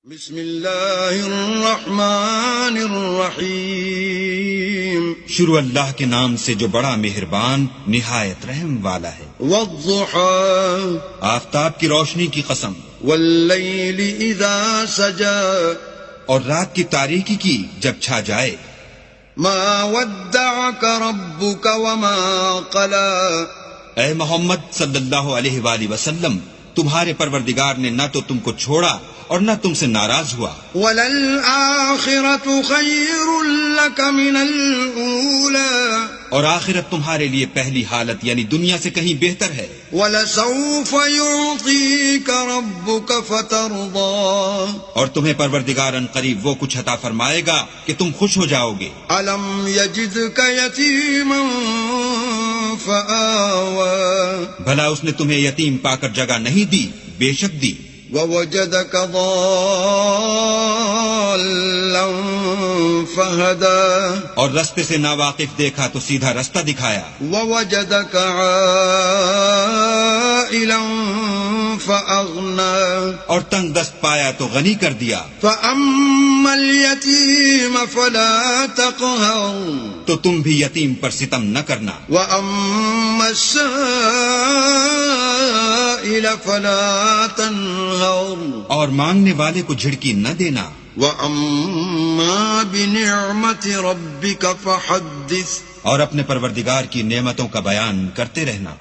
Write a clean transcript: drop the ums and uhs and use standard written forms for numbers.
بسم اللہ الرحمن الرحیم، شروع اللہ کے نام سے جو بڑا مہربان نہایت رحم والا ہے۔ والضحى، آفتاب کی روشنی کی قسم، واللیل اذا سجى، اور رات کی تاریکی کی جب چھا جائے۔ ما ودعك ربك وما قلى، اے محمد صلی اللہ علیہ وآلہ وسلم، تمہارے پروردگار نے نہ تو تم کو چھوڑا اور نہ تم سے ناراض ہوا۔ وَلَلْآخِرَةُ خَيْرٌ لَكَ مِنَ الْأُولَى، اور آخرت تمہارے لیے پہلی حالت یعنی دنیا سے کہیں بہتر ہے۔ وَلَسَوْفَ يُعْطِيكَ رَبُّكَ فَتَرْضَىٰ، اور تمہیں پروردگار ان قریب وہ کچھ عطا فرمائے گا کہ تم خوش ہو جاؤ گے۔ أَلَمْ يَجِدْكَ يَتِيمًا فَآوَىٰ، بھلا اس نے تمہیں یتیم پا کر جگہ نہیں دی؟ بے شک دی۔ وَوَجَدَكَ ضَالًّا فَهَدَىٰ، اور رستے سے ناواقف دیکھا تو سیدھا رستہ دکھایا۔ وَوَجَدَكَ عَائِلًا فَأَغْنَىٰ، اور تنگ دست پایا تو غنی کر دیا۔ فَأَمَّا الْيَتِيمَ فَلَا تَقْهَرْ، تو تم بھی یتیم پر ستم نہ کرنا۔ وَأَمَّا السَّائِلَ فَلَا تَنْهَرْ، اور مانگنے والے کو جھڑکی نہ دینا۔ وَأَمَّا بِنِعْمَةِ رَبِّكَ فَحَدِّثْ، اور اپنے پروردگار کی نعمتوں کا بیان کرتے رہنا۔